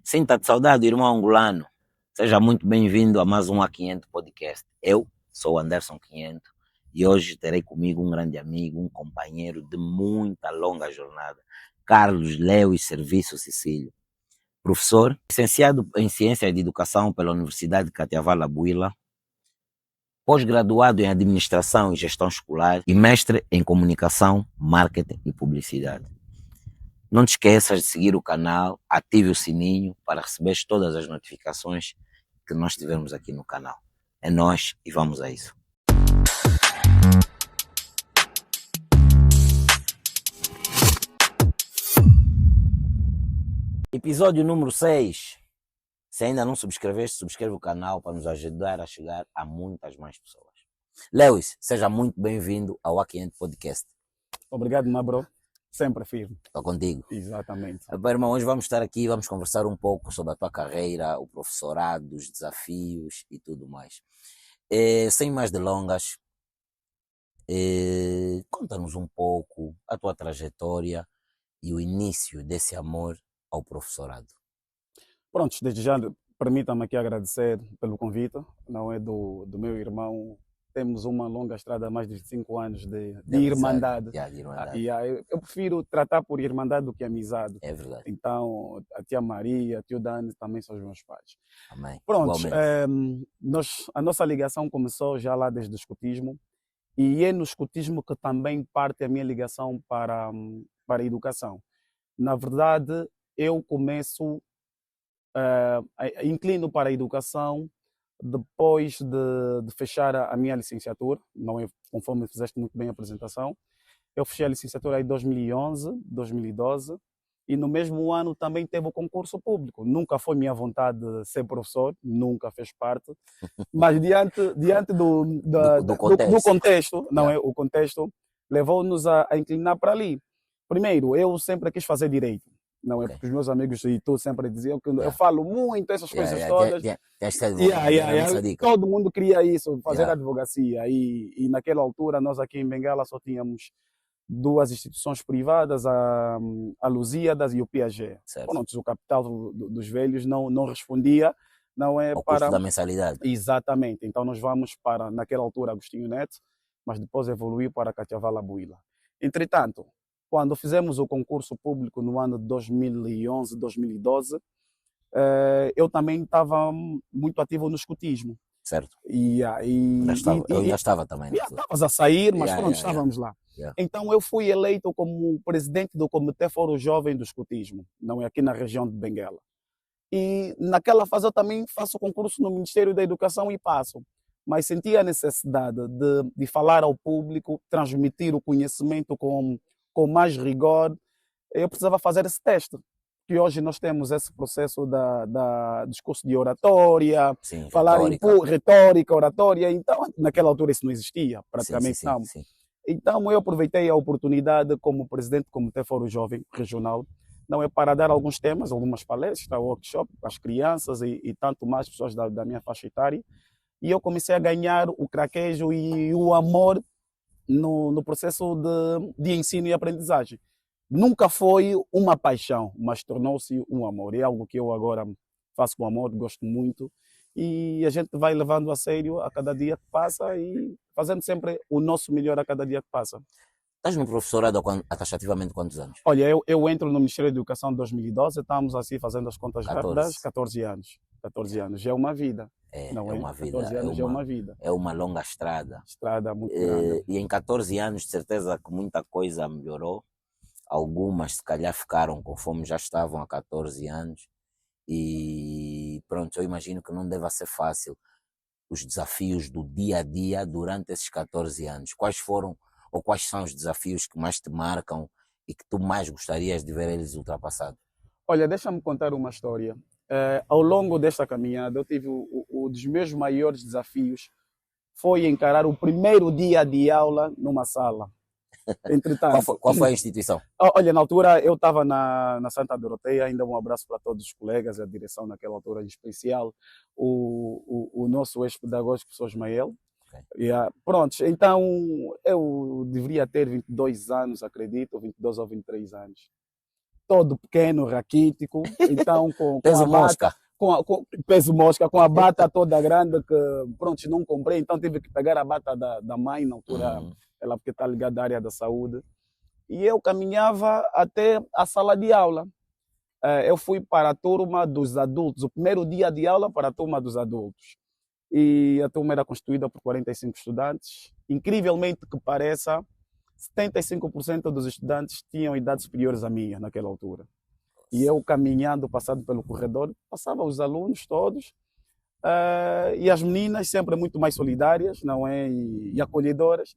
Sinta-te saudade, irmão angolano. Seja muito bem-vindo a mais um A500 Podcast. Eu sou o Anderson 500 e hoje terei comigo um grande amigo, um companheiro de muita longa jornada, Carlos Lewis Serviço Cecílio. Professor, licenciado em Ciências de Educação pela Universidade de Catiavala Buila, pós-graduado em Administração e Gestão Escolar e mestre em Comunicação, Marketing e Publicidade. Não te esqueças de seguir o canal, ative o sininho para receber todas as notificações que nós tivermos aqui no canal. É nóis e vamos a isso. Episódio número 6. Se ainda não subscreveste, subscreve o canal para nos ajudar a chegar a muitas mais pessoas. Lewis, seja muito bem-vindo ao A500 Podcast. Obrigado, Mabro. Sempre firme. Estou contigo. Exatamente. Irmão, hoje vamos estar aqui, vamos conversar um pouco sobre a tua carreira, o professorado, os desafios e tudo mais. Sem mais delongas, conta-nos um pouco a tua trajetória e o início desse amor ao professorado. Pronto, desde já, permita-me aqui agradecer pelo convite, não é do meu irmão. Temos uma longa estrada, mais de 25 anos de irmandade. De irmandade. Eu prefiro tratar por irmandade do que amizade. É verdade. Então, a tia Maria, o tio Dani também são os meus pais. Amém. Pronto, a nossa ligação começou já lá desde o escotismo, e é no escotismo que também parte a minha ligação para a educação. Na verdade, eu começo, inclino para a educação depois de fechar a minha licenciatura, não é conforme fizeste muito bem a apresentação. Eu fechei a licenciatura em 2011, 2012, e no mesmo ano também teve o concurso público. Nunca foi minha vontade de ser professor, nunca fez parte, mas diante do contexto, não é? O contexto levou-nos a inclinar para ali. Primeiro, eu sempre quis fazer direito. Não é porque os meus amigos e tu sempre diziam que eu falo muito essas coisas todas. Todo mundo queria isso, fazer advocacia. E naquela altura, nós aqui em Benguela só tínhamos duas instituições privadas, a Lusíadas e o Piaget. Pronto, o capital dos velhos não respondia. Não é o para custo da mensalidade. Exatamente. Então nós vamos para, naquela altura, Agostinho Neto, mas depois evoluiu para Catiavala Buila. Entretanto, quando fizemos o concurso público no ano de 2011, 2012, eu também estava muito ativo no escotismo. Certo. Eu já estava também. Já estavas a sair, mas pronto, estávamos lá. Então eu fui eleito como presidente do Comitê Fórum Jovem do Escotismo, não é aqui na região de Benguela. E naquela fase eu também faço concurso no Ministério da Educação e passo. Mas senti a necessidade de falar ao público, transmitir o conhecimento com mais rigor. Eu precisava fazer esse teste, que hoje nós temos esse processo da discurso de oratória, sim, falar retórica, oratória. Então, naquela altura isso não existia, praticamente não. Sim. Então, eu aproveitei a oportunidade como presidente do Comitê Fórum Jovem Regional, não é, para dar alguns temas, algumas palestras, workshop para as crianças e tanto mais pessoas da minha faixa etária. E eu comecei a ganhar o craquejo e o amor no processo de ensino e aprendizagem. Nunca foi uma paixão, mas tornou-se um amor. É algo que eu agora faço com amor, gosto muito. E a gente vai levando a sério a cada dia que passa e fazendo sempre o nosso melhor a cada dia que passa. Estás no professorado há taxativamente quantos anos? Olha, eu entro no Ministério da Educação em 2012, estamos assim fazendo as contas rápidas, 14 anos. 14 anos, já é uma vida. É uma vida. 14 anos é uma vida. É uma longa estrada. Estrada muito grande. E em 14 anos, de certeza que muita coisa melhorou. Algumas, se calhar, ficaram conforme já estavam há 14 anos. E pronto, eu imagino que não deva ser fácil os desafios do dia a dia durante esses 14 anos. Quais foram ou quais são os desafios que mais te marcam e que tu mais gostarias de ver eles ultrapassados? Olha, deixa-me contar uma história. Ao longo desta caminhada, eu tive um dos meus maiores desafios foi encarar o primeiro dia de aula numa sala. Entretanto, qual foi a instituição? Olha, na altura eu estava na Santa Doroteia, ainda um abraço para todos os colegas, a direção naquela altura em especial, o nosso ex-pedagógico, professor Ismael. Pronto, então eu deveria ter 22 anos, acredito, 22 ou 23 anos. todo pequeno, raquítico, então com Peso a bata, mosca. com peso mosca, com a bata toda grande que, pronto, não comprei, então tive que pegar a bata da mãe, na altura, ela porque está ligada à área da saúde, e eu caminhava até a sala de aula. Eu fui para a turma dos adultos, o primeiro dia de aula para a turma dos adultos. E a turma era constituída por 45 estudantes. Incrivelmente que pareça, 75% dos estudantes tinham idades superiores à minha naquela altura. E eu caminhando, passando pelo corredor, passava os alunos todos, e as meninas sempre muito mais solidárias, não é? E acolhedoras.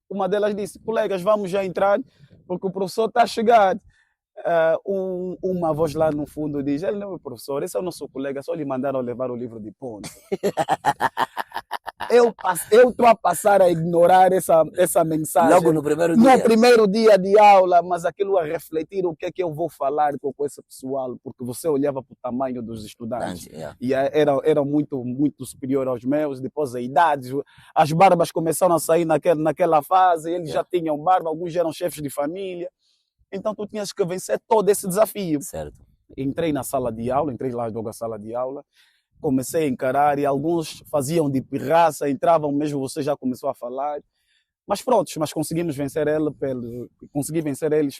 Uma delas disse: colegas, vamos já entrar, porque o professor está a chegar. Uma voz lá no fundo diz: ele não é o professor, esse é o nosso colega, só lhe mandaram levar o livro de ponto. Eu estou a passar a ignorar essa mensagem. Logo no primeiro dia? No primeiro dia de aula, mas aquilo a refletir o que é que eu vou falar com esse pessoal, porque você olhava para o tamanho dos estudantes e era muito, muito superior aos meus, depois a idade, as barbas começaram a sair naquela fase, eles já tinham barba, alguns já eram chefes de família, então tu tinhas que vencer todo esse desafio. Certo. Entrei na sala de aula, entrei lá logo na sala de aula, comecei a encarar e alguns faziam de pirraça, entravam mesmo, você já começou a falar, mas pronto, mas conseguimos vencer consegui vencer eles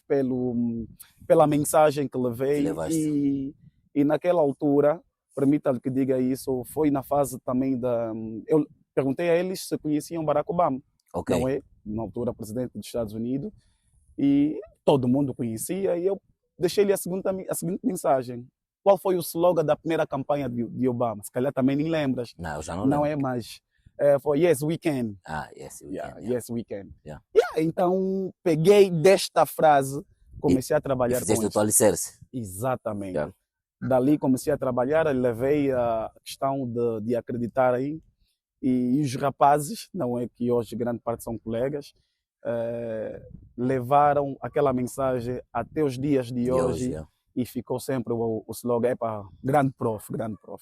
pela mensagem que levei e naquela altura, permita-lhe que diga isso, foi na fase também eu perguntei a eles se conheciam Barack Obama, não é? Na altura presidente dos Estados Unidos, e todo mundo conhecia, e eu deixei-lhe a seguinte mensagem: qual foi o slogan da primeira campanha de Obama? Se calhar também nem lembras. Não, eu já não lembro. Não é mais. Foi Yes, we can. Yes, we can. Yes, we can. Então, peguei desta frase, comecei a trabalhar com isso. Fizeste o teu alicerce. Exatamente. Dali comecei a trabalhar, levei a questão de acreditar aí. E os rapazes, não é que hoje grande parte são colegas, levaram aquela mensagem até os dias de hoje. E ficou sempre o slogan: grande prof.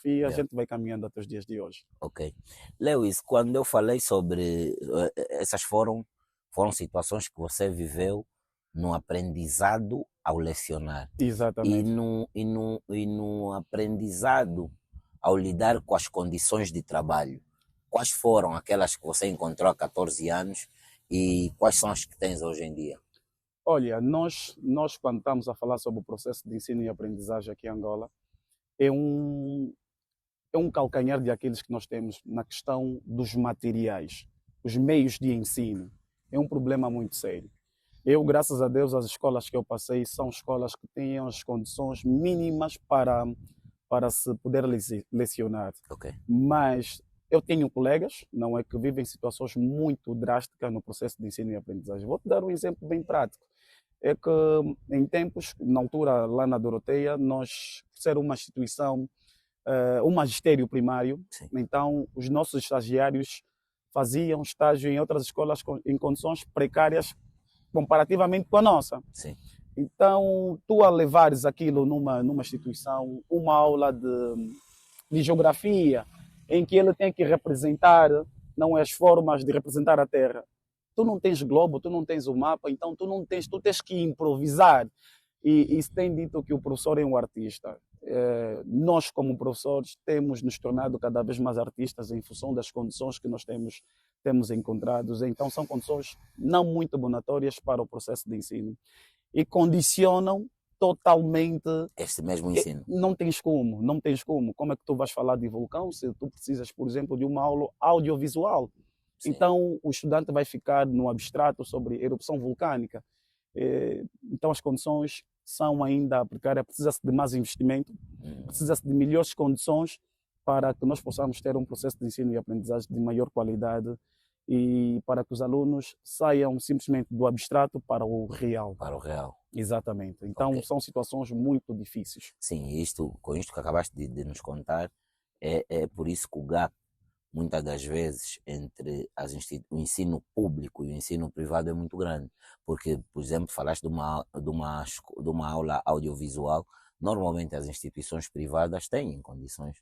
E a gente vai caminhando até os dias de hoje. Ok. Lewis, quando eu falei sobre... essas foram situações que você viveu no aprendizado ao lecionar. Exatamente. E no aprendizado ao lidar com as condições de trabalho. Quais foram aquelas que você encontrou há 14 anos e quais são as que tens hoje em dia? Olha, nós quando estamos a falar sobre o processo de ensino e aprendizagem aqui em Angola, é um calcanhar de aqueles que nós temos na questão dos materiais, os meios de ensino. É um problema muito sério. Eu, graças a Deus, as escolas que eu passei são escolas que têm as condições mínimas para se poder lecionar. Mas eu tenho colegas, não é, que vivem situações muito drásticas no processo de ensino e aprendizagem. Vou te dar um exemplo bem prático. É que em tempos, na altura lá na Doroteia, nós, por ser uma instituição, um magistério primário, então os nossos estagiários faziam estágio em outras escolas em condições precárias comparativamente com a nossa. Então, tu a levares aquilo numa instituição, uma aula de geografia, em que ele tem que representar, não é, as formas de representar a Terra. Tu não tens globo, tu não tens o mapa, então tu tens que improvisar. E se tem dito que o professor é um artista. Nós, como professores, temos nos tornado cada vez mais artistas em função das condições que nós temos encontrados. Então, são condições não muito bonatórias para o processo de ensino. E condicionam totalmente este mesmo ensino. Não tens como. Como é que tu vais falar de vulcão se tu precisas, por exemplo, de uma aula audiovisual? Então, o estudante vai ficar no abstrato sobre erupção vulcânica. Então, as condições são ainda precárias, precisa-se de mais investimento, precisa-se de melhores condições para que nós possamos ter um processo de ensino e aprendizagem de maior qualidade e para que os alunos saiam simplesmente do abstrato para o real. Para o real. Exatamente. Então, são situações muito difíceis. Sim, com isto que acabaste de nos contar, é por isso que o gap, muitas das vezes, entre o ensino público e o ensino privado é muito grande. Porque, por exemplo, falaste de uma aula audiovisual, normalmente as instituições privadas têm condições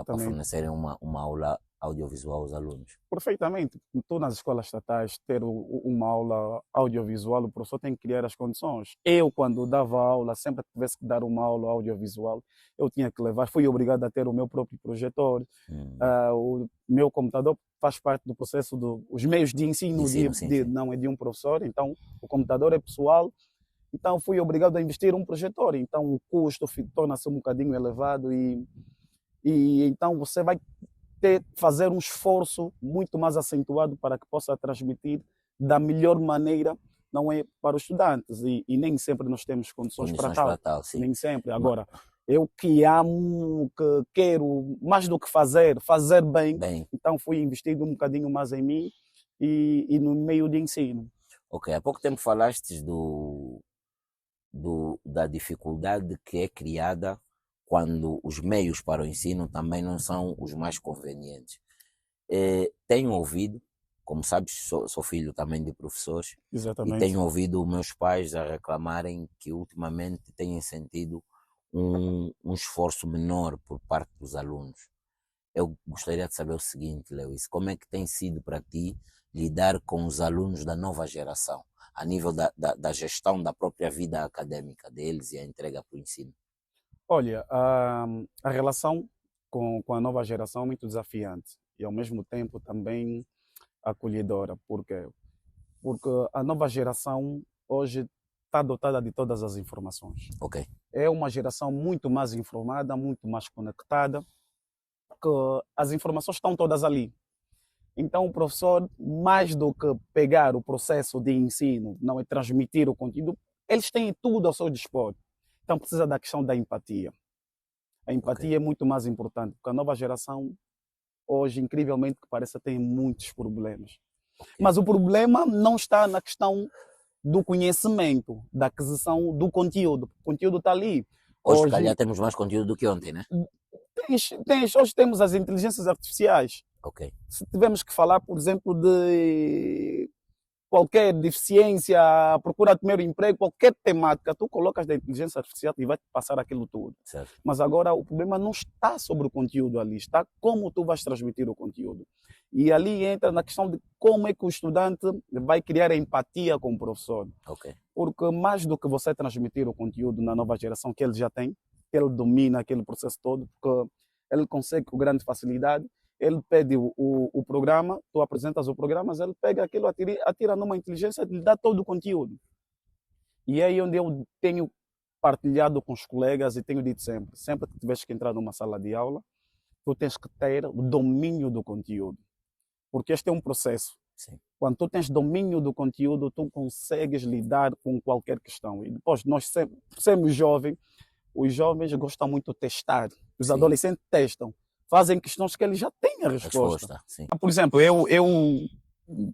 para fornecerem uma aula audiovisual aos alunos? Perfeitamente. Tu nas escolas estatais, ter uma aula audiovisual, o professor tem que criar as condições. Eu, quando dava aula, sempre que tivesse que dar uma aula audiovisual, eu tinha que levar, fui obrigado a ter o meu próprio projetor. O meu computador faz parte do processo dos meios de ensino, Sim. não é de um professor, então o computador é pessoal. Então fui obrigado a investir um projetor, então o custo torna-se um bocadinho elevado e então você vai fazer um esforço muito mais acentuado para que possa transmitir da melhor maneira, não é, para os estudantes, e nem sempre nós temos condições para tal, sim. nem sempre. Agora, eu que amo, que quero mais do que fazer bem, então fui investido um bocadinho mais em mim e no meio de ensino. Ok, há pouco tempo falaste da dificuldade que é criada quando os meios para o ensino também não são os mais convenientes. Tenho ouvido, como sabes, sou filho também de professores. Exatamente. E tenho ouvido meus pais a reclamarem que ultimamente têm sentido um esforço menor por parte dos alunos. Eu gostaria de saber o seguinte, Lewis, como é que tem sido para ti lidar com os alunos da nova geração, a nível da gestão da própria vida acadêmica deles e a entrega para o ensino? Olha, a relação com a nova geração é muito desafiante e ao mesmo tempo também acolhedora. Por quê? Porque a nova geração hoje está dotada de todas as informações. Ok. É uma geração muito mais informada, muito mais conectada, porque as informações estão todas ali. Então o professor, mais do que pegar o processo de ensino, não é transmitir o conteúdo, eles têm tudo ao seu dispor. Então precisa da questão da empatia. A empatia é muito mais importante, porque a nova geração, hoje, incrivelmente que pareça, tem muitos problemas. Mas o problema não está na questão do conhecimento, da aquisição do conteúdo. O conteúdo está ali. Hoje, se calhar, temos mais conteúdo do que ontem, né? Hoje temos as inteligências artificiais. Ok. Se tivermos que falar, por exemplo, de qualquer deficiência, procura primeiro emprego, qualquer temática, tu colocas da inteligência artificial e vai te passar aquilo tudo. Certo. Mas agora o problema não está sobre o conteúdo ali, está como tu vais transmitir o conteúdo. E ali entra na questão de como é que o estudante vai criar empatia com o professor. Ok. Porque mais do que você transmitir o conteúdo na nova geração que ele já tem, ele domina aquele processo todo, porque ele consegue com grande facilidade. Ele pede o programa, tu apresentas o programa, mas ele pega aquilo, atira numa inteligência e lhe dá todo o conteúdo. E é aí onde eu tenho partilhado com os colegas e tenho dito sempre que tiveres que entrar numa sala de aula, tu tens que ter o domínio do conteúdo. Porque este é um processo. Sim. Quando tu tens domínio do conteúdo, tu consegues lidar com qualquer questão. E depois, nós somos jovens, os jovens gostam muito de testar. Os adolescentes testam. Fazem questões que eles já têm a resposta. Sim. Por exemplo, eu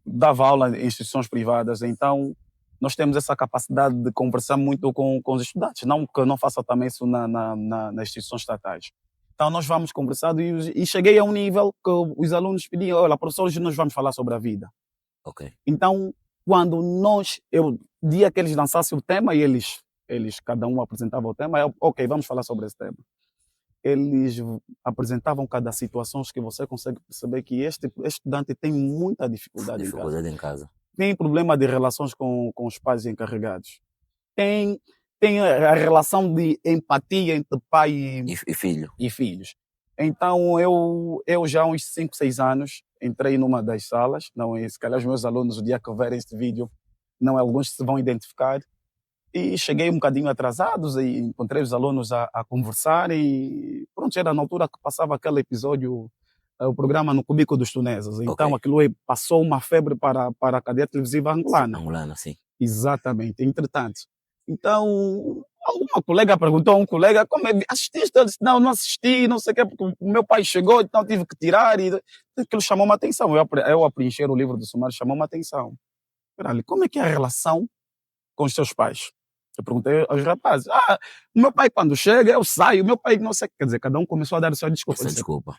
dava aula em instituições privadas, então nós temos essa capacidade de conversar muito com os estudantes. Não que eu não faça também isso nas instituições estatais. Então nós vamos conversando e cheguei a um nível que os alunos pediam, olha, professor, hoje nós vamos falar sobre a vida. Ok. Então, quando eu dia que eles lançassem o tema e eles cada um apresentava o tema, ok, vamos falar sobre esse tema. Eles apresentavam cada situação que você consegue perceber que este estudante tem muita dificuldade em casa. Tem problema de relações com os pais encarregados. Tem a relação de empatia entre pai e filhos. Então, eu já há uns 5, 6 anos entrei numa das salas, não é? Se calhar os meus alunos, o dia que verem este vídeo, não é, alguns se vão identificar. E cheguei um bocadinho atrasados e encontrei os alunos a conversar e pronto, era na altura que passava aquele episódio, o programa no Cubículo dos Tuneses. Então aquilo passou uma febre para a cadeia televisiva angolana. Angolana, sim. Exatamente, entretanto. Então, uma colega perguntou a um colega, como é, assististe? Ele disse, não assisti, não sei o quê, porque o meu pai chegou, então tive que tirar e aquilo chamou-me a atenção. Eu a preencher o livro do sumário chamou-me a atenção. Peraí, como é que é a relação com os seus pais? Eu perguntei aos rapazes, o meu pai quando chega, eu saio, o meu pai não sei, quer dizer, cada um começou a dar a sua desculpa. Desculpa.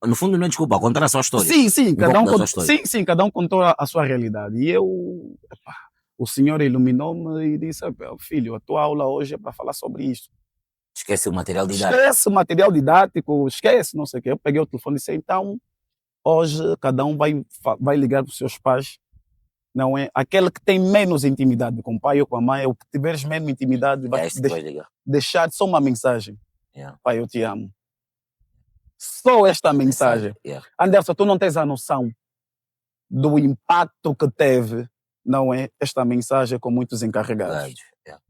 No fundo não é desculpa, a contar a sua história. Sim, cada um contou a sua realidade. E o senhor iluminou-me e disse, filho, a tua aula hoje é para falar sobre isso. Esquece o material didático. Esquece o material didático, esquece, não sei o quê. Eu peguei o telefone e disse, então, Hoje, cada um vai ligar para os seus pais. Não é? Aquele que tem menos intimidade com o pai ou com a mãe, ou que tiveres menos intimidade, vai É este que vai ligar. deixar só uma mensagem. Yeah. Pai, eu te amo. Só esta mensagem. Yeah. Anderson, tu não tens a noção do impacto que teve, não é? Esta mensagem com muitos encarregados. Yeah.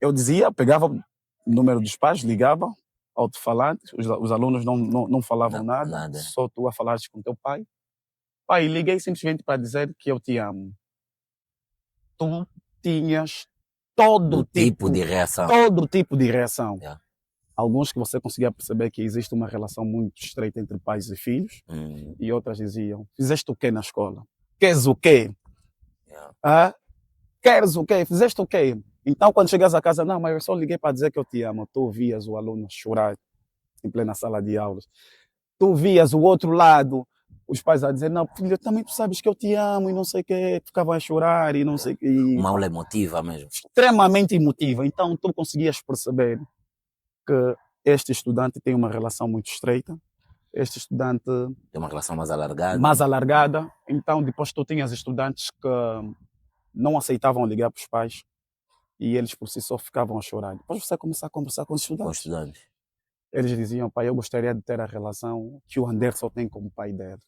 Eu dizia, pegava o número dos pais, ligava, alto-falante, os alunos não falavam nada, só tu a falares com teu pai. Pai, liguei simplesmente para dizer que eu te amo. Tu tinhas todo tipo de reação. Todo tipo de reação. Yeah. Alguns que você conseguia perceber que existe uma relação muito estreita entre pais e filhos. E outras diziam, fizeste o quê na escola? Queres o quê? Yeah. Ah? Queres o quê? Fizeste o quê? Então, quando chegas a casa, não, mas eu só liguei para dizer que eu te amo. Tu ouvias o aluno chorar em plena sala de aulas. Tu vias o outro lado, os pais a dizer, não, filho, também tu sabes que eu te amo e não sei o quê. Ficavam a chorar e não sei o quê. Uma aula emotiva mesmo. Extremamente emotiva. Então, tu conseguias perceber que este estudante tem uma relação muito estreita. Este estudante tem uma relação mais alargada. Mais alargada. Então, depois tu tinhas estudantes que não aceitavam ligar para os pais e eles por si só ficavam a chorar. Depois você começar a conversar com os estudantes. Eles diziam, pai, eu gostaria de ter a relação que o Anderson tem com o pai dele.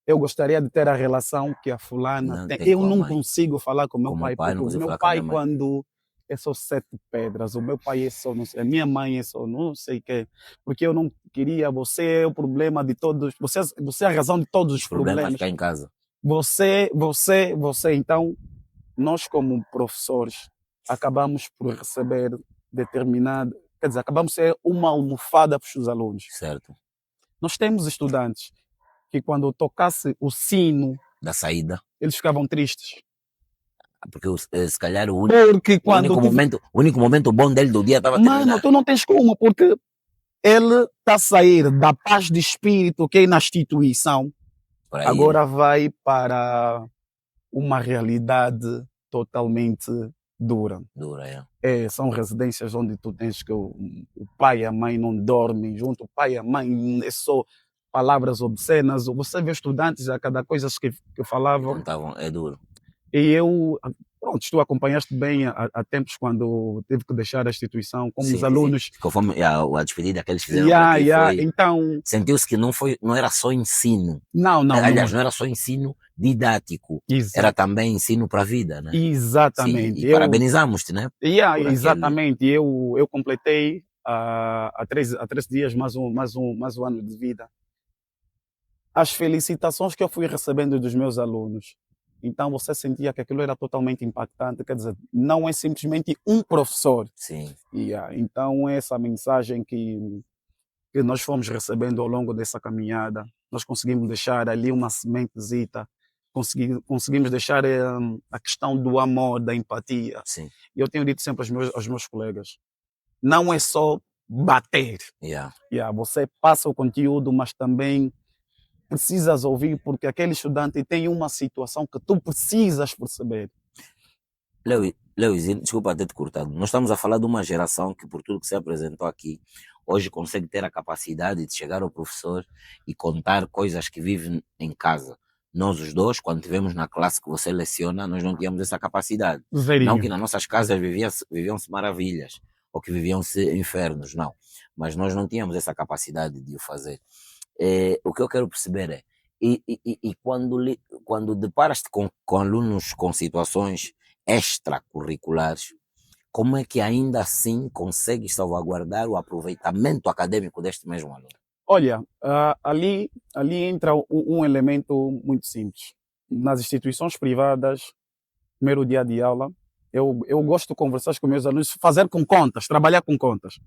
Eu gostaria de ter a relação que a fulana tem. Eu não consigo falar com o meu pai, porque o meu pai, quando é só 7 pedras, o meu pai é só, não sei, a minha mãe é só, não sei o quê, porque eu não queria, você é o problema de todos, você é a razão de todos os problemas. Ficar em casa. Você, então, nós como professores, acabamos por receber determinado, quer dizer, acabamos por ser uma almofada para os alunos. Certo. Nós temos estudantes que quando tocasse o sino da saída, eles ficavam tristes. Porque se calhar o único momento bom dele do dia estava terminado. Mano, tu não tens como, porque ele está a sair da paz de espírito que é na instituição, agora vai para uma realidade totalmente dura. São residências onde tu tens que o pai e a mãe não dormem junto, o pai e a mãe é só palavras obscenas. Você vê estudantes a cada coisa que falavam. Contavam, é duro. E eu, pronto, tu acompanhaste bem há tempos quando teve que deixar a instituição, como os alunos. Conforme a despedida que eles fizeram foi, então, sentiu-se que não era só ensino. Não. Aliás, não era só ensino didático. Exato. Era também ensino para a vida, né? Exatamente. Sim, e parabenizamos-te, né? Exatamente. Eu completei há 13 dias mais um ano de vida. As felicitações que eu fui recebendo dos meus alunos. Então você sentia que aquilo era totalmente impactante, quer dizer, não é simplesmente um professor. Sim. Então essa mensagem que nós fomos recebendo ao longo dessa caminhada, nós conseguimos deixar ali uma sementezita, conseguimos deixar a questão do amor, da empatia. Sim. E eu tenho dito sempre aos meus colegas, não é só bater. Você passa o conteúdo, mas também precisas ouvir, porque aquele estudante tem uma situação que tu precisas perceber. Lewis, desculpa ter te cortado. Nós estamos a falar de uma geração que, por tudo que se apresentou aqui, hoje consegue ter a capacidade de chegar ao professor e contar coisas que vivem em casa. Nós os dois, quando estivemos na classe que você leciona, nós não tínhamos essa capacidade. Não que nas nossas casas viviam-se maravilhas, ou que viviam-se infernos, não. Mas nós não tínhamos essa capacidade de o fazer. O que eu quero perceber é, e quando deparas-te com alunos com situações extracurriculares, como é que ainda assim consegues salvaguardar o aproveitamento acadêmico deste mesmo aluno? Olha, ali entra um elemento muito simples. Nas instituições privadas, primeiro dia de aula, eu gosto de conversar com meus alunos, fazer com contas, trabalhar com contas.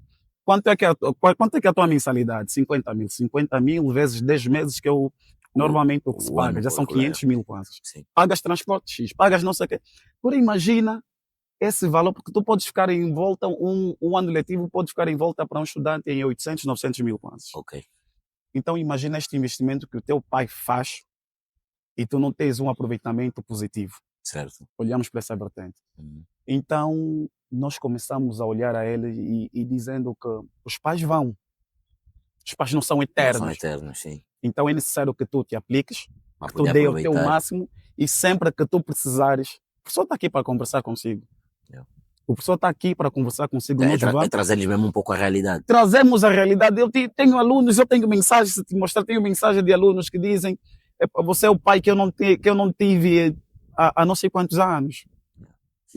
Quanto é que é a tua mensalidade? 50 mil. 50 mil vezes 10 meses que eu normalmente o que se paga. Já são 500 mil quase. Sim. Pagas transporte X, pagas não sei o quê. Agora imagina esse valor, porque tu podes ficar em volta, um ano letivo pode ficar em volta para um estudante em 800, 900 mil quase. Ok. Então imagina este investimento que o teu pai faz e tu não tens um aproveitamento positivo. Certo. Olhamos para essa vertente. Então nós começamos a olhar a ele e dizendo que os pais vão. Os pais não são Não eternos. são eternos, sim. Então é necessário que tu te apliques, Para que tu poder dê o teu aproveitar. máximo e sempre que tu precisares, o professor está aqui para conversar consigo. Yeah. O professor está aqui para conversar consigo. É, Nós vamos trazer-lhes mesmo um pouco a realidade. trazemos a realidade. Eu tenho alunos, eu tenho mensagens, se te mostrar, tenho mensagem de alunos que dizem: você é o pai que eu não tive há não sei quantos anos.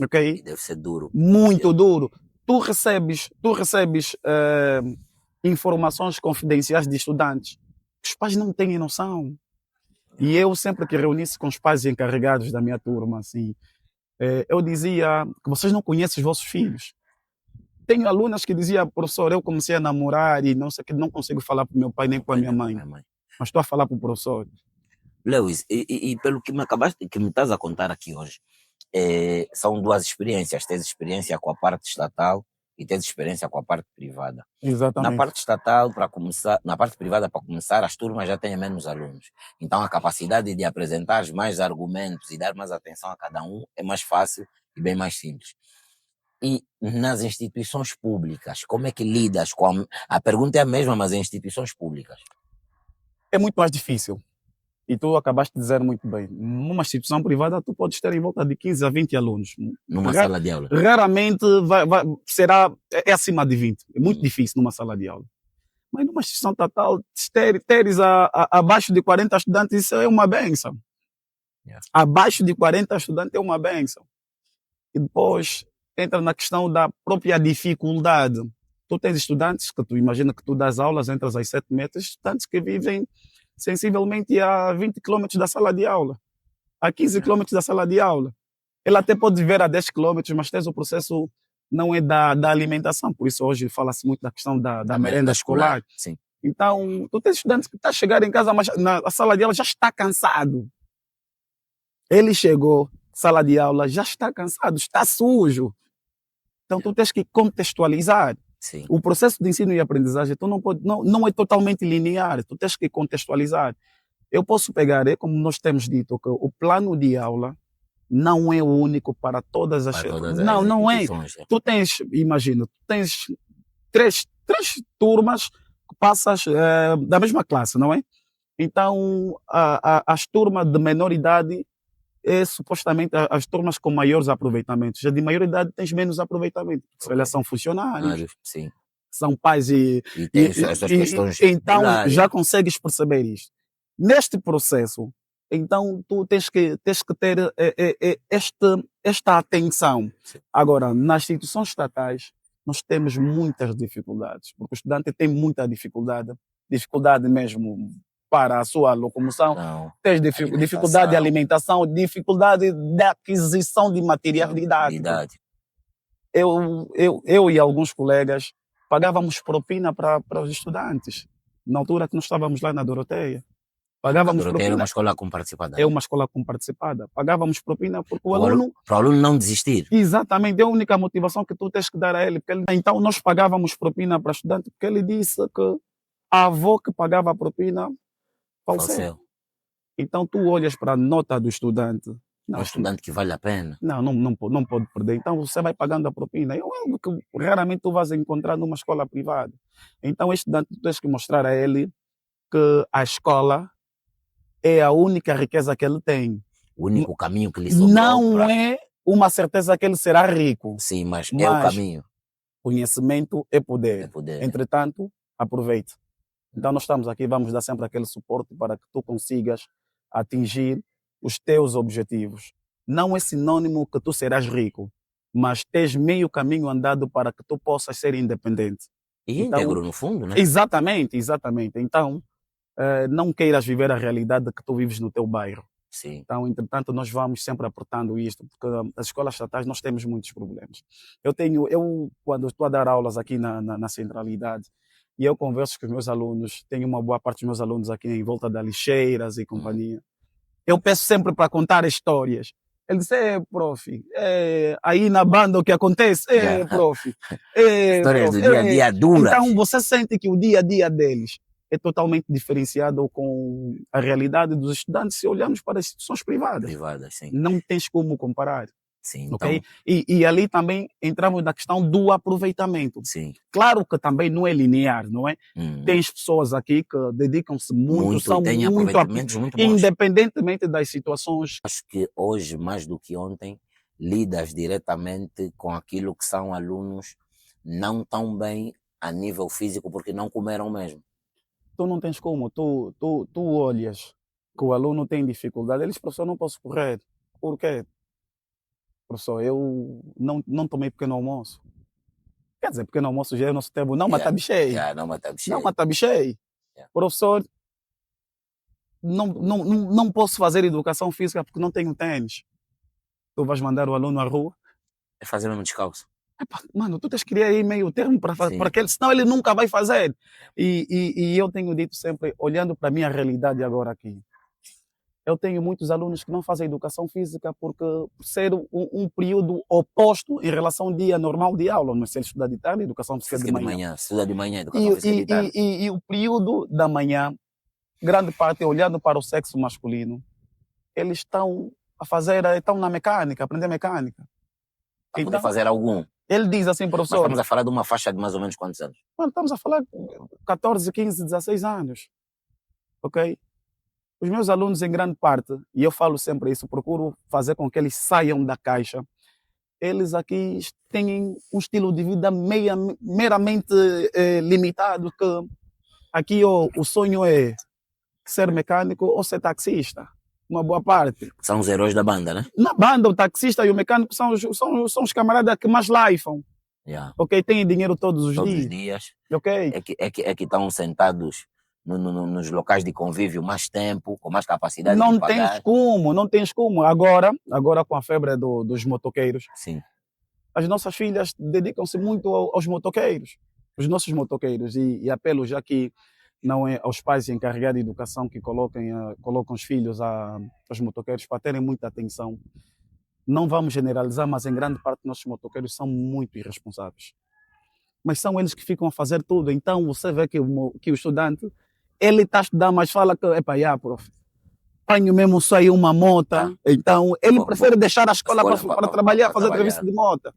Ok? E deve ser duro. Muito duro. Tu recebes informações confidenciais de estudantes. Os pais não têm noção. E eu sempre que reuni-se com os pais encarregados da minha turma, assim, eu dizia que vocês não conhecem os vossos filhos. Tenho alunas que diziam: professor, eu comecei a namorar e não sei que não consigo falar para o meu pai nem para a minha mãe. Mas estou a falar para o professor. Lewis, e pelo que me estás a contar aqui hoje, são duas experiências. Tens experiência com a parte estatal e tens experiência com a parte privada. Exatamente. Na parte estatal, para começar, na parte privada, para começar, as turmas já têm menos alunos. Então a capacidade de apresentar mais argumentos e dar mais atenção a cada um é mais fácil e bem mais simples. E nas instituições públicas, como é que lidas com a pergunta é a mesma, mas em instituições públicas? É muito mais difícil. E tu acabaste de dizer muito bem. Numa instituição privada, tu podes ter em volta de 15 a 20 alunos. Numa sala de aula? Raramente será acima de 20. É muito difícil numa sala de aula. Mas numa instituição estatal, teres abaixo de 40 estudantes, isso é uma benção. Yeah. Abaixo de 40 estudantes é uma benção. E depois entra na questão da própria dificuldade. Tu tens estudantes que tu imagina que tu das aulas, entras às 7 metros, estudantes que vivem sensivelmente a 20 km da sala de aula, a 15 km da sala de aula. Ele até pode viver a 10 km, mas tens o processo não é da alimentação. Por isso hoje fala-se muito da questão da merenda escolar. Sim. Então, tu tens estudantes que estão a chegar em casa, mas na sala de aula já está cansado. Ele chegou, sala de aula, já está cansado, está sujo. Então, tu tens que contextualizar. Sim. O processo de ensino e aprendizagem tu não é totalmente linear, tu tens que contextualizar. Eu posso pegar, como nós temos dito, que o plano de aula não é o único para todas as... Não é. Tu tens, imagina, tu tens três turmas que passas da mesma classe, não é? Então, as turmas de menor idade é supostamente as turmas com maiores aproveitamentos. Já de maior idade tens menos aproveitamento. Okay. Elas são funcionários, sim. São pais e essas questões. Então já consegues perceber isto. Neste processo, então tu tens que ter esta atenção. Sim. Agora, nas instituições estatais, nós temos muitas dificuldades, porque o estudante tem muita dificuldade mesmo para a sua locomoção, tens dificuldade de alimentação, dificuldade de aquisição de material didático. Eu e alguns colegas pagávamos propina para os estudantes, na altura que nós estávamos lá na Doroteia. Pagávamos propina. Era uma escola comparticipada. É uma escola comparticipada. Pagávamos propina porque o aluno... Para o aluno não desistir. Exatamente, é a única motivação que tu tens que dar a ele. Então nós pagávamos propina para estudante, porque ele disse que a avó que pagava a propina faleceu. Então tu olhas para a nota do estudante. Não, um estudante que vale a pena. Não pode perder. Então você vai pagando a propina. É algo que raramente tu vais encontrar numa escola privada. Então este estudante tu tens que mostrar a ele que a escola é a única riqueza que ele tem. O único caminho que lhe sobrou. Não é uma certeza que ele será rico. Sim, mas é o caminho. Conhecimento é poder. Entretanto, aproveite. Então nós estamos aqui, vamos dar sempre aquele suporte para que tu consigas atingir os teus objetivos. Não é sinônimo que tu serás rico, mas tens meio caminho andado para que tu possas ser independente. E íntegro, no fundo, né? Exatamente. Então, não queiras viver a realidade que tu vives no teu bairro. Sim. Então, entretanto, nós vamos sempre aportando isto, porque as escolas estatais nós temos muitos problemas. Eu quando estou a dar aulas aqui na centralidade, e eu converso com os meus alunos, tenho uma boa parte dos meus alunos aqui em volta da Lixeiras e companhia. Eu peço sempre para contar histórias. Ele disse: prof, aí na banda o que acontece? Prof. Histórias do dia a dia duras. Então você sente que o dia a dia deles é totalmente diferenciado com a realidade dos estudantes se olharmos para as instituições privadas. Sim. Não tens como comparar. Sim, ok? então, E ali também entramos na questão do aproveitamento. sim. Claro que também não é linear, não é? Uhum. Tens pessoas aqui que dedicam-se muito, Muito, e são tem muito, aproveitamentos muito bons. independentemente das situações. Acho que hoje, mais do que ontem, lidas diretamente com aquilo que são alunos não tão bem a nível físico, porque não comeram mesmo. Tu não tens como, tu olhas que o aluno tem dificuldade, eles, professor, não posso correr. Por quê? Professor, eu não tomei pequeno almoço. Quer dizer, pequeno almoço já é o nosso tempo, não Yeah, matabichei. yeah, não me Não cheio. matabichei. Yeah. Professor, não posso fazer educação física porque não tenho tênis. Tu vais mandar o aluno à rua. É fazer mesmo descalço. Epá, mano, tu tens que criar aí meio termo para Sim. aquele, senão ele nunca vai fazer. E eu tenho dito sempre, olhando para a minha realidade agora aqui, eu tenho muitos alunos que não fazem educação física porque por ser um período oposto em relação ao dia normal de aula, mas se ele estudar de tarde, educação física de manhã. Estuda de manhã, educação física de tarde. E o período da manhã, grande parte olhando para o sexo masculino, eles estão estão na mecânica, aprender mecânica. Para poder fazer algum. Ele diz assim, Mas professor, estamos a falar de uma faixa de mais ou menos quantos anos? mano, estamos a falar de 14, 15, 16 anos, ok? Os meus alunos, em grande parte, e eu falo sempre isso, procuro fazer com que eles saiam da caixa. Eles aqui têm um estilo de vida meramente limitado, que aqui o sonho é ser mecânico ou ser taxista. Uma boa parte. São os heróis da banda, né? Na banda, o taxista e o mecânico são os camaradas que mais laifam. Yeah. Ok? Têm dinheiro todos os Todos dias. os dias. Ok? É que estão sentados nos locais de convívio mais tempo, com mais capacidade Não de pagar. não tens como. Agora com a febre dos motoqueiros, Sim. as nossas filhas dedicam-se muito aos motoqueiros. Os nossos motoqueiros. E apelo já que não é aos pais encarregados de educação que colocam os filhos aos motoqueiros para terem muita atenção. Não vamos generalizar, mas em grande parte nossos motoqueiros são muito irresponsáveis. Mas são eles que ficam a fazer tudo. Então você vê que o estudante, ele está a estudar, mas fala que, prof, apanho mesmo só aí uma moto. Então ele prefere deixar a escola para trabalhar, fazer serviço de moto.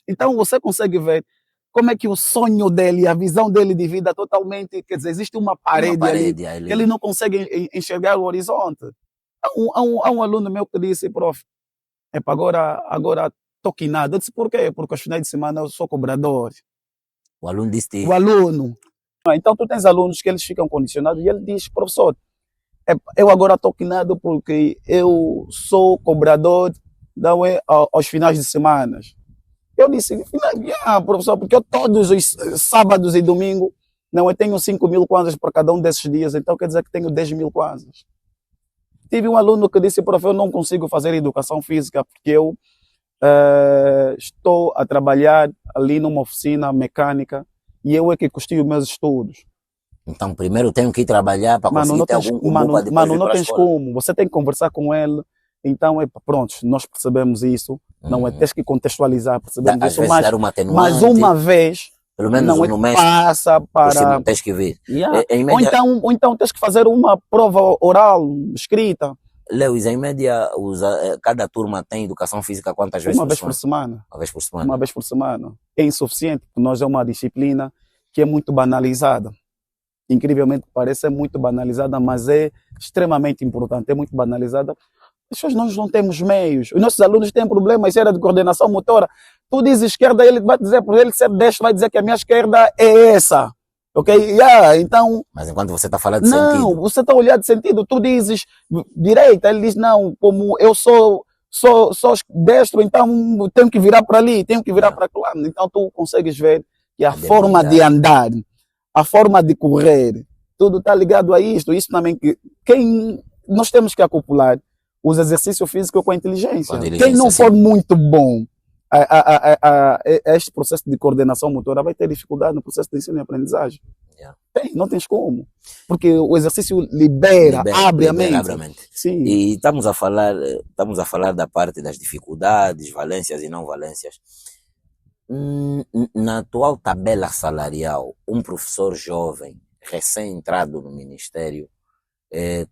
Então você consegue ver como é que o sonho dele, a visão dele de vida totalmente, quer dizer, existe uma parede ali. Ele não consegue enxergar o horizonte. Há um aluno meu que disse, prof, agora estou quinado. Eu disse, por quê? Porque aos finais de semana eu sou cobrador. O aluno disse O aluno. Então tu tens alunos que eles ficam condicionados e ele diz, professor, eu agora estou quinado porque eu sou cobrador aos finais de semana. Eu disse, professor, porque eu todos os sábados e domingos, eu tenho 5.000 kwanzas para cada um desses dias, então quer dizer que tenho 10.000 kwanzas. Tive um aluno que disse, prof, eu não consigo fazer educação física porque eu estou a trabalhar ali numa oficina mecânica e eu é que custeio meus estudos. Então primeiro tenho que ir trabalhar para conseguir ter algum comum para depois Mano, não tens como, você tem que conversar com ele. Então, pronto, nós percebemos isso, não é? Tens que contextualizar, percebemos isso, mas uma vez, pelo menos não no mês, passa para... tens que vir. Yeah. Ou então tens que fazer uma prova oral, escrita. Lewis, em média, cada turma tem educação física quantas vezes por semana? Uma vez por semana. Uma vez por semana. É insuficiente, porque nós é uma disciplina que é muito banalizada. Incrivelmente parece ser muito banalizada, mas é extremamente importante, é muito banalizada. Nós não temos meios. Os nossos alunos têm problemas de coordenação motora. Tu dizes esquerda, ele vai dizer, por ele ser destro, vai dizer que a minha esquerda é essa. Ok? Então... Mas enquanto você está falando de sentido... Não, você está a olhar de sentido. Tu dizes direita, ele diz, não, como eu sou destro, então tenho que virar para ali, tenho que virar para lá. Então tu consegues ver que a forma de andar, a forma de correr, tudo está ligado a isto. Isso também nós temos que acoplar os exercícios físicos com a inteligência. Quem não for muito bom a este processo de coordenação motora vai ter dificuldade no processo de ensino e aprendizagem. Não tens como. Porque o exercício abre a mente. Sim. E estamos a falar da parte das dificuldades, valências e não valências. Na atual tabela salarial, um professor jovem, recém-entrado no Ministério,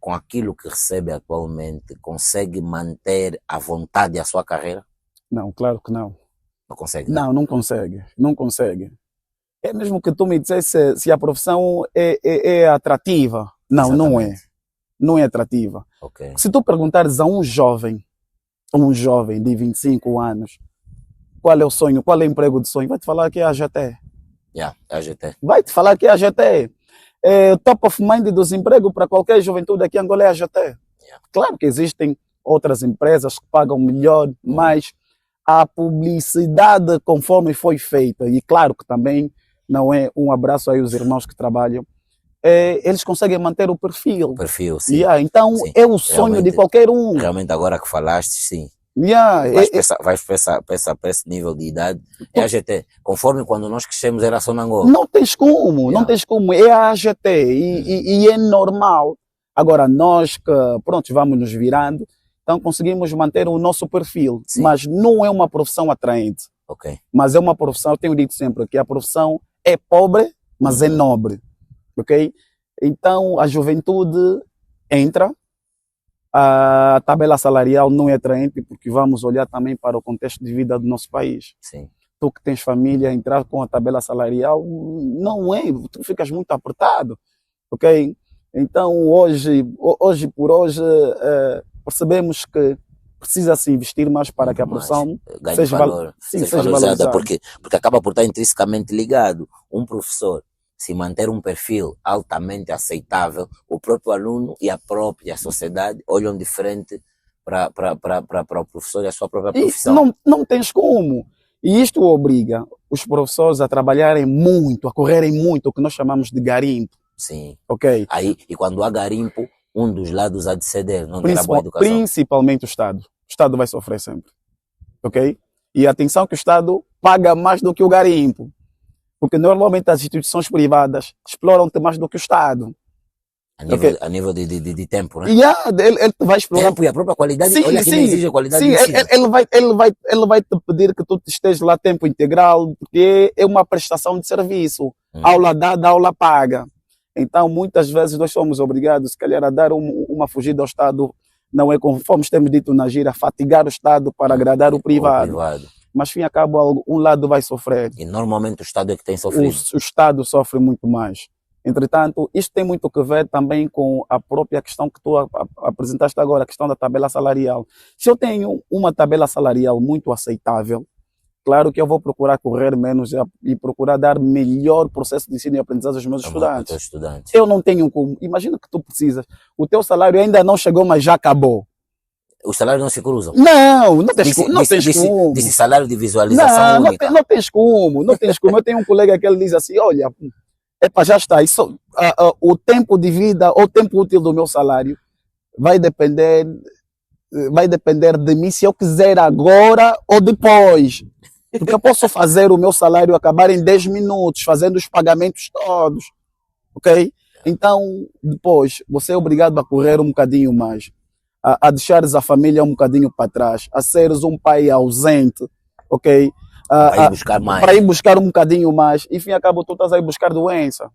com aquilo que recebe atualmente, consegue manter à vontade a sua carreira? Não, claro que não. Não consegue, né? Não, não consegue. Não consegue. É mesmo que tu me dissesse se a profissão é atrativa. Não, não é. Exatamente. Não é atrativa. Ok. Se tu perguntares a um jovem de 25 anos, qual é o sonho, qual é o emprego de sonho, vai te falar que é a AGT. Yeah, é a GT. Vai te falar que é a AGT. É, top of mind dos empregos para qualquer juventude aqui em Angola é a AGT. Yeah. Claro que existem outras empresas que pagam melhor, mas a publicidade conforme foi feita, e claro que também não é um abraço aí aos irmãos que trabalham, eles conseguem manter o perfil. Perfil, sim. Yeah, então Sim. é o sonho de Realmente, qualquer um. realmente agora que falaste, sim. Yeah, Vais para esse nível de idade. É a GT. Conforme quando nós crescemos era só na Angola. não tens como, não Yeah. tens como. É a AGT e é normal. Agora, nós que, pronto, vamos nos virando, então conseguimos manter o nosso perfil. Sim. Mas não é uma profissão atraente. Ok. Mas é uma profissão, eu tenho dito sempre que a profissão é pobre, mas é nobre. Ok? Então, a juventude entra, a tabela salarial não é atraente, porque vamos olhar também para o contexto de vida do nosso país. Sim. Tu que tens família, entrar com a tabela salarial não é, tu ficas muito apertado, ok? Então, hoje por hoje, percebemos que precisa-se investir mais para que a profissão ganhe seja valor, seja seja valorizada, valorizada. porque acaba por estar intrinsecamente ligado. Um professor, se manter um perfil altamente aceitável, o próprio aluno e a própria sociedade olham diferente para o professor e a sua própria E profissão. não tens como. E isto obriga os professores a trabalharem muito, a correrem muito, o que nós chamamos de garimpo, Sim. ok? Aí, e quando há garimpo, um dos lados há de ceder, não terá boa educação. Principalmente o Estado. O Estado vai sofrer sempre, ok? E atenção que o Estado paga mais do que o garimpo, porque normalmente as instituições privadas exploram-te mais do que o Estado. A nível de tempo, né? E ele te vai explorar. Tempo e a própria qualidade. Sim, olha que não exige a qualidade sim, de ensino. ele vai te pedir que tu estejas lá tempo integral, porque é uma prestação de serviço. Aula dada, aula paga. Então, muitas vezes nós somos obrigados, se calhar, a dar uma fugida ao Estado, não é conforme temos dito na gira, fatigar o Estado para agradar o privado. Mas, fim e cabo, um lado vai sofrer. E normalmente o Estado é que tem sofrido. O Estado sofre muito mais. Entretanto, isto tem muito a ver também com a própria questão que tu apresentaste agora, a questão da tabela salarial. Se eu tenho uma tabela salarial muito aceitável, claro que eu vou procurar correr menos e procurar dar melhor processo de ensino e aprendizagem aos meus estudantes. Eu não tenho como. Imagina que tu precisas. O teu salário ainda não chegou, mas já acabou. Os salários não se cruzam? Não tens como. Disse salário de visualização única. Não tens como. Eu tenho um colega que ele diz assim, olha, já está. Isso, o tempo de vida, o tempo útil do meu salário vai depender de mim se eu quiser agora ou depois. Porque eu posso fazer o meu salário acabar em 10 minutos, fazendo os pagamentos todos. Ok? Então, depois, você é obrigado a correr um bocadinho mais, a deixares a família um bocadinho para trás, a seres um pai ausente, ok? Para ir buscar mais. Para ir buscar um bocadinho mais. E, enfim, acaba, tu estás aí buscar doença.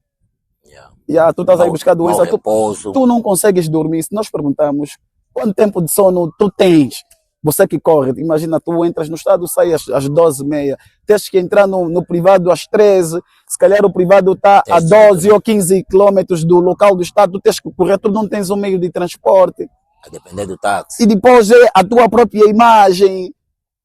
Tu estás aí buscar doença. Tu não consegues dormir. Se nós perguntamos quanto tempo de sono tu tens, você que corre, imagina, tu entras no Estado, sai às 12h30, tens que entrar no privado às 13h, se calhar o privado está a 12 ou 15 quilômetros do local do Estado, tu tens que correr, tu não tens um meio de transporte. A depender do táxi. E depois é a tua própria imagem.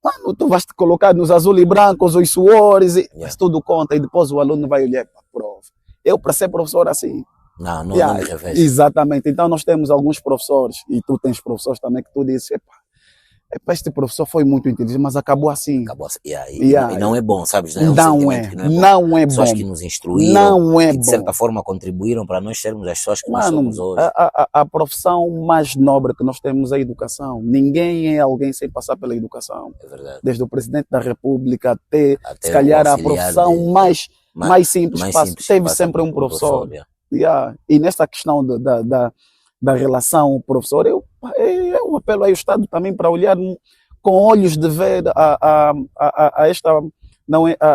Mano, tu vais te colocar nos azul e brancos, os suores, mas tudo conta, e depois o aluno vai olhar para a prova. Eu, para ser professor assim. Não me revejo. Exatamente. Então nós temos alguns professores, e tu tens professores também, que tu dizes, este professor foi muito inteligente, mas acabou assim. E não é bom, sabes? Né? Não é bom. Pessoas que nos instruíram, não é que de certa forma contribuíram para nós sermos as pessoas que nós somos hoje. A profissão mais nobre que nós temos é a educação. Ninguém é alguém sem passar pela educação. É verdade. Desde o presidente da República até se calhar a profissão mais simples, teve sempre um professor. E nessa questão da relação professor, eu apelo aí ao Estado também para olhar com olhos de ver a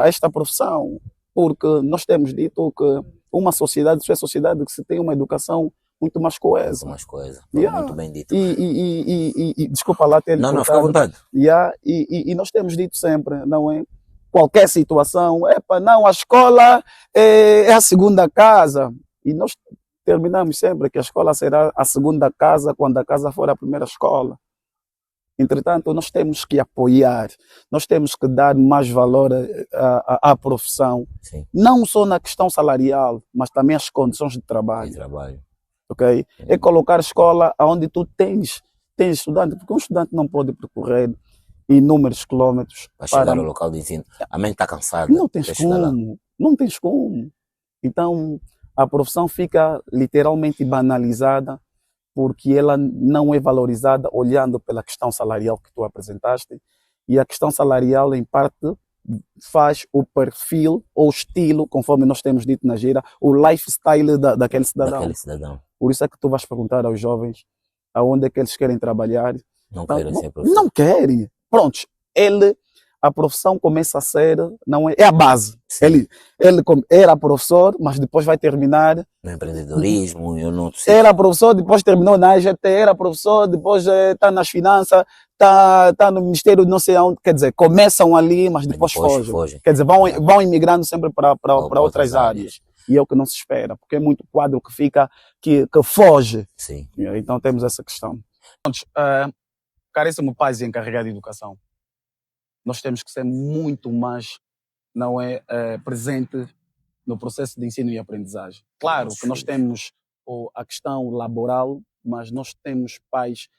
esta profissão, porque nós temos dito que uma sociedade, só é sociedade que se tem uma educação muito mais coesa. Mais coisa. Yeah. Muito bem dito. E desculpa lá ter Não, fica à vontade. Yeah. E nós temos dito sempre, não é? Qualquer situação, não, a escola é a segunda casa. E nós terminamos sempre que a escola será a segunda casa quando a casa for a primeira escola. Entretanto, nós temos que apoiar, nós temos que dar mais valor à profissão, Sim. não só na questão salarial, mas também as condições de trabalho. Ok? É colocar a escola onde tu tens estudante, porque um estudante não pode percorrer inúmeros quilómetros para chegar ao local de ensino. A mente está cansada. Não tens como. Então, a profissão fica literalmente banalizada porque ela não é valorizada olhando pela questão salarial que tu apresentaste. E a questão salarial, em parte, faz o perfil ou estilo, conforme nós temos dito na gira, o lifestyle daquele cidadão. Por isso é que tu vais perguntar aos jovens aonde é que eles querem trabalhar. Não querem ser professor. Não querem. Pronto, a profissão começa a ser, não é a base. Ele era professor, mas depois vai terminar no empreendedorismo, eu não sei. Era professor, depois terminou na AGT, era professor, depois está nas finanças, está no Ministério não sei onde, quer dizer, começam ali, mas depois fogem. Quer dizer, vão imigrando sempre para outras áreas. E é o que não se espera, porque é muito quadro que fica, que foge. Sim. Então temos essa questão. Caríssimo pais e encarregado de educação, nós temos que ser muito mais, presente no processo de ensino e aprendizagem. Claro que nós temos a questão laboral, mas nós temos pais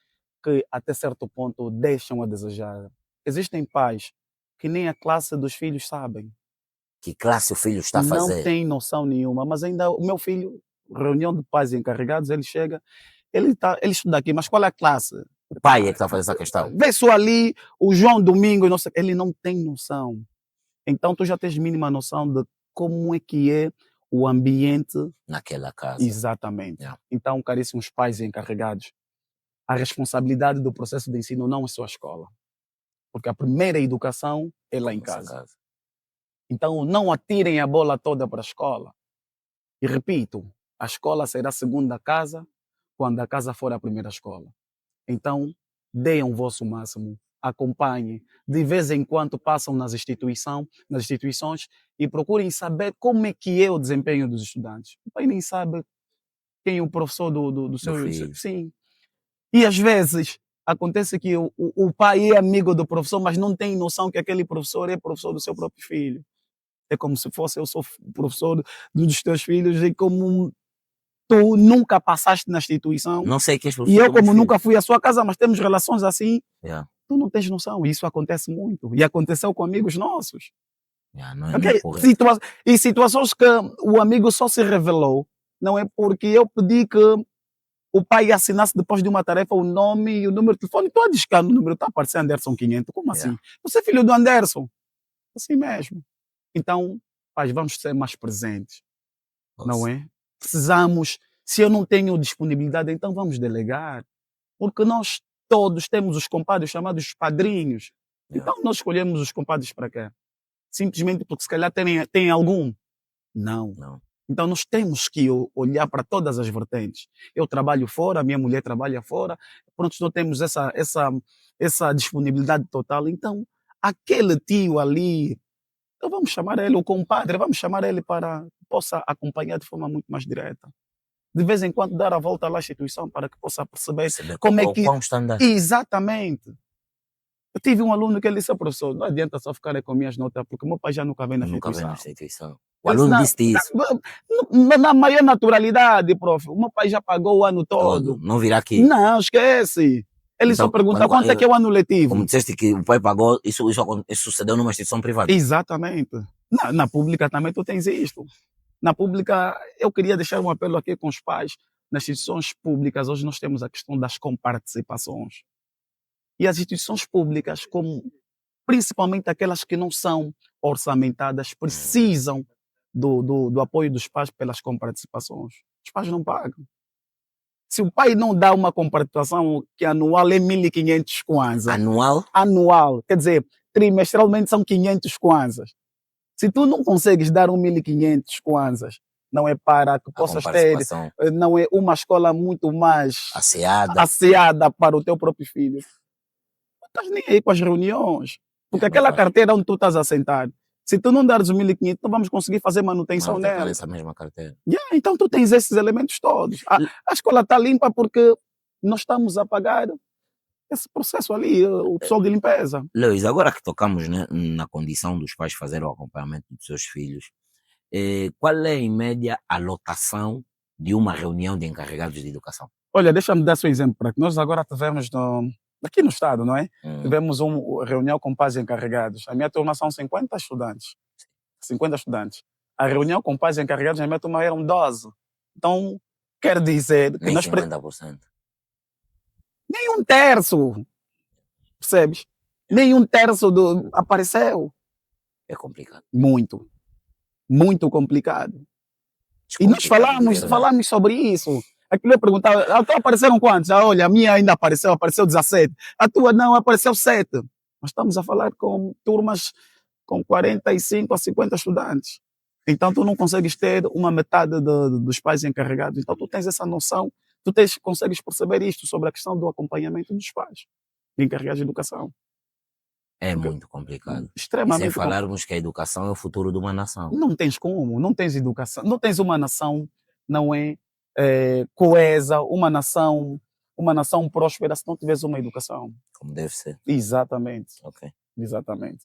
que até certo ponto deixam a desejar. Existem pais que nem a classe dos filhos sabem. Que classe o filho está a fazer? Não tem noção nenhuma, mas ainda o meu filho, reunião de pais e encarregados, ele chega, ele estuda aqui, mas qual é a classe? O pai é que está a fazer essa questão. Vê só ali, o João Domingo, ele não tem noção. Então tu já tens mínima noção de como é que é o ambiente naquela casa. Exatamente. Yeah. Então, caríssimos pais e encarregados, a responsabilidade do processo de ensino não é só a escola. Porque a primeira educação é lá em casa. Então, não atirem a bola toda para a escola. E repito, a escola será a segunda casa quando a casa for a primeira escola. Então, deem o vosso máximo. Acompanhem, de vez em quando passam nas instituições e procurem saber como é que é o desempenho dos estudantes. O pai nem sabe quem é o professor do seu filho. Sim. E às vezes acontece que o pai é amigo do professor, mas não tem noção que aquele professor é professor do seu próprio filho. É como se fosse eu sou professor dos teus filhos e como tu nunca passaste na instituição. Não sei que és professor. E eu como nunca fui à sua casa, mas temos relações assim. Yeah. Tu não tens noção, isso acontece muito. E aconteceu com amigos nossos. Não é e situações que o amigo só se revelou, não é porque eu pedi que o pai assinasse depois de uma tarefa o nome e o número de telefone. Estou a discar no número, está a aparecer Anderson 500. Como assim? Você é filho do Anderson? Assim mesmo. Então, pais, vamos ser mais presentes. Não é? Precisamos, se eu não tenho disponibilidade, então vamos delegar. Porque nós todos temos os compadres chamados padrinhos. Então nós escolhemos os compadres para quê? Simplesmente porque se calhar tem algum? Não. Então nós temos que olhar para todas as vertentes. Eu trabalho fora, a minha mulher trabalha fora, pronto, nós temos essa disponibilidade total. Então, aquele tio ali, então vamos chamar ele, o compadre, vamos chamar ele para que possa acompanhar de forma muito mais direta. De vez em quando dar a volta à instituição para que possa perceber como é que... Exatamente. Eu tive um aluno que ele disse, professor, não adianta só ficar com minhas notas, porque o meu pai já nunca vem na instituição. O aluno disse isso. Na maior naturalidade, prof. O meu pai já pagou o ano todo. Não virá aqui. Não, esquece. Ele só pergunta quanto é que é o ano letivo. Como disseste que o pai pagou, isso sucedeu numa instituição privada. Exatamente. Na pública também tu tens isto. Na pública, eu queria deixar um apelo aqui com os pais. Nas instituições públicas, hoje nós temos a questão das comparticipações. E as instituições públicas, principalmente aquelas que não são orçamentadas, precisam do apoio dos pais pelas comparticipações. Os pais não pagam. Se o pai não dá uma comparticipação que anual é 1.500 kwanzas. Anual? Anual. Quer dizer, trimestralmente são 500 kwanzas. Se tu não consegues dar 1.500 kwanzas, não é para que A possas ter, participação não é uma escola muito mais asseada. asseada para o teu próprio filho. Não estás nem aí para as reuniões, porque É aquela verdade. carteira onde tu estás a sentar, se tu não dares os 1.500, não vamos conseguir fazer manutenção Manutenção nela. dessa mesma carteira. Yeah, então tu tens esses elementos todos. A escola está limpa porque nós estamos a pagar esse processo ali, o pessoal de limpeza. Lewis, agora que tocamos, né, na condição dos pais fazer o acompanhamento dos seus filhos, qual é, em média, a lotação de uma reunião de encarregados de educação? Olha, deixa-me dar só um exemplo para que nós agora tivemos aqui no estado, não é? Hum, Tivemos uma reunião com pais encarregados. A minha turma são 50 estudantes. 50 estudantes. A reunião com pais encarregados na minha turma eram 12. Então, quer dizer que Nem nós 50%. nem um terço, percebes? Nem um terço apareceu. É complicado. Muito, muito complicado. E nós Descomplicado de verdade. falamos sobre isso. Aquilo eu perguntava, a tua apareceram quantos? Olha, a minha ainda apareceu 17. A tua não, apareceu 7. Nós estamos a falar com turmas com 45 a 50 estudantes. Então tu não consegues ter uma metade dos pais encarregados. Então tu tens essa noção, consegues perceber isto sobre a questão do acompanhamento dos pais encarregados de educação. É Porque, muito complicado. E sem extremamente complicado. falarmos que a educação é o futuro de uma nação. Não tens como, não tens educação, não tens uma nação, não é, coesa, uma nação próspera se não tiveres uma educação. Como deve ser. Exatamente, Ok. exatamente,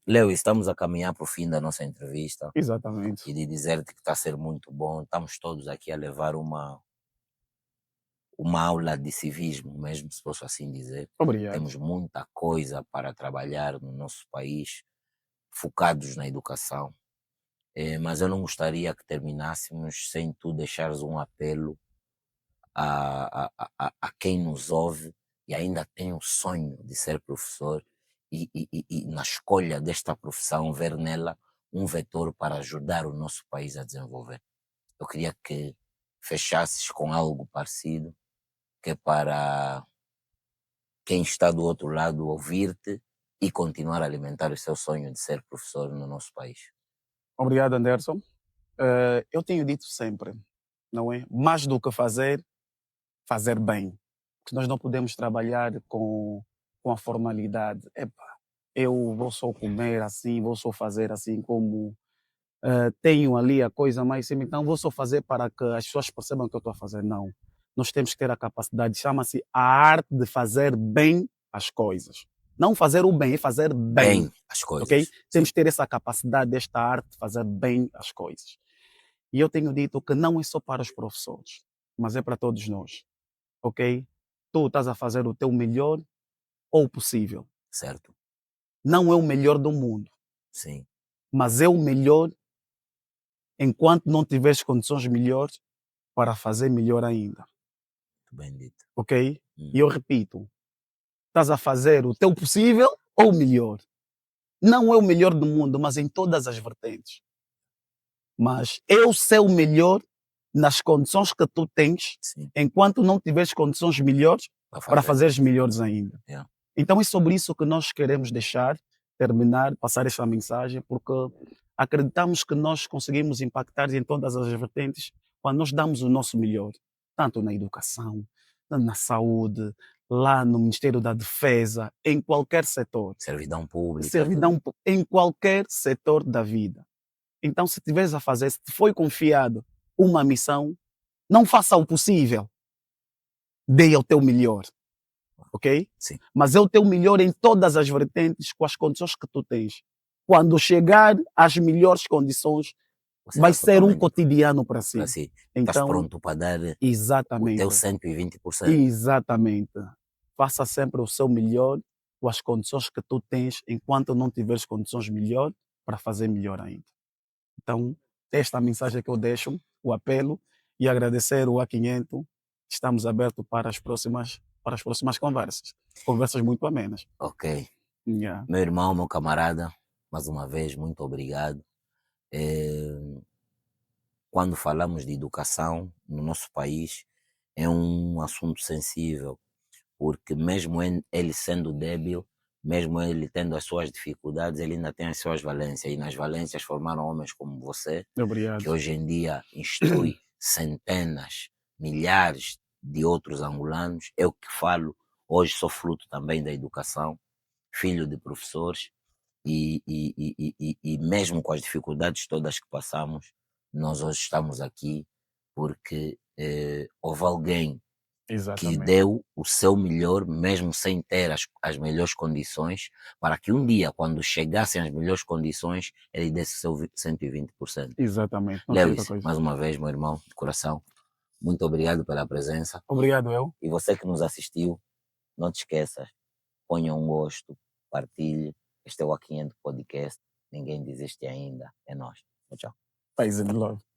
Lewis, estamos a caminhar para o fim da nossa entrevista exatamente. e de dizer-te que está a ser muito bom. Estamos todos aqui a levar uma aula de civismo, mesmo se posso assim dizer. Obrigado. Temos muita coisa para trabalhar no nosso país, focados na educação. Mas eu não gostaria que terminássemos sem tu deixares um apelo a quem nos ouve e ainda tem o sonho de ser professor e na escolha desta profissão ver nela um vetor para ajudar o nosso país a desenvolver. Eu queria que fechasses com algo parecido, que é para quem está do outro lado ouvir-te e continuar a alimentar o seu sonho de ser professor no nosso país. Obrigado, Anderson. Eu tenho dito sempre, não é? Mais do que fazer bem. Porque nós não podemos trabalhar com a formalidade. Epa, eu vou só comer assim, vou só fazer assim como tenho ali a coisa mais simples, então vou só fazer para que as pessoas percebam que eu estou a fazer. Não. Nós temos que ter a capacidade, chama-se a arte de fazer bem as coisas. Não fazer o bem, é fazer bem. As coisas. Ok? Sim. Temos que ter essa capacidade, desta arte de fazer bem as coisas. E eu tenho dito que não é só para os professores, mas é para todos nós. Ok? Tu estás a fazer o teu melhor ou o possível. Certo. Não é o melhor do mundo. Sim. Mas é o melhor enquanto não tiveres condições melhores para fazer melhor ainda. Muito bem dito. Ok? E eu repito, estás a fazer o teu possível ou o melhor. Não é o melhor do mundo, mas em todas as vertentes. Mas eu ser o melhor nas condições que tu tens, Sim. enquanto não tiveres condições melhores para fazeres melhores ainda. Yeah. Então é sobre isso que nós queremos terminar, passar esta mensagem, porque acreditamos que nós conseguimos impactar em todas as vertentes quando nós damos o nosso melhor, tanto na educação, na saúde, lá no Ministério da Defesa, em qualquer setor. Servidão pública. Em qualquer setor da vida. Então, se tiveres a fazer, se te foi confiado uma missão, não faça o possível. Dê o teu melhor. Ok? Sim. Mas é o teu melhor em todas as vertentes, com as condições que tu tens. Quando chegar às melhores condições, vai ser um cotidiano para si. Então, estás pronto para dar exatamente. o teu 120%. Exatamente. Faça sempre o seu melhor com as condições que tu tens, enquanto não tiveres condições melhores, para fazer melhor ainda. Então, esta é a mensagem que eu deixo, o apelo, e agradecer o A500. Estamos abertos para as próximas conversas. Conversas muito amenas. Ok. Yeah. Meu irmão, meu camarada, mais uma vez, muito obrigado. Quando falamos de educação no nosso país, é um assunto sensível, porque mesmo ele sendo débil, mesmo ele tendo as suas dificuldades, ele ainda tem as suas valências, e nas valências formaram homens como você, Obrigado. que hoje em dia instrui centenas, milhares de outros angolanos. Eu que falo, hoje sou fruto também da educação, filho de professores, e mesmo com as dificuldades todas que passamos, nós hoje estamos aqui porque houve alguém que Exatamente. deu o seu melhor, mesmo sem ter as melhores condições, para que um dia, quando chegassem as melhores condições, ele desse o seu 120%. Exatamente. Não tem outra Lewis, coisa. mais uma vez, meu irmão, de coração, muito obrigado pela presença. Obrigado, eu. E você que nos assistiu, não te esqueças, ponha um gosto, partilhe. Este é o A500 Podcast. Ninguém desiste ainda. É nós. Tchau, tchau. Paz and love.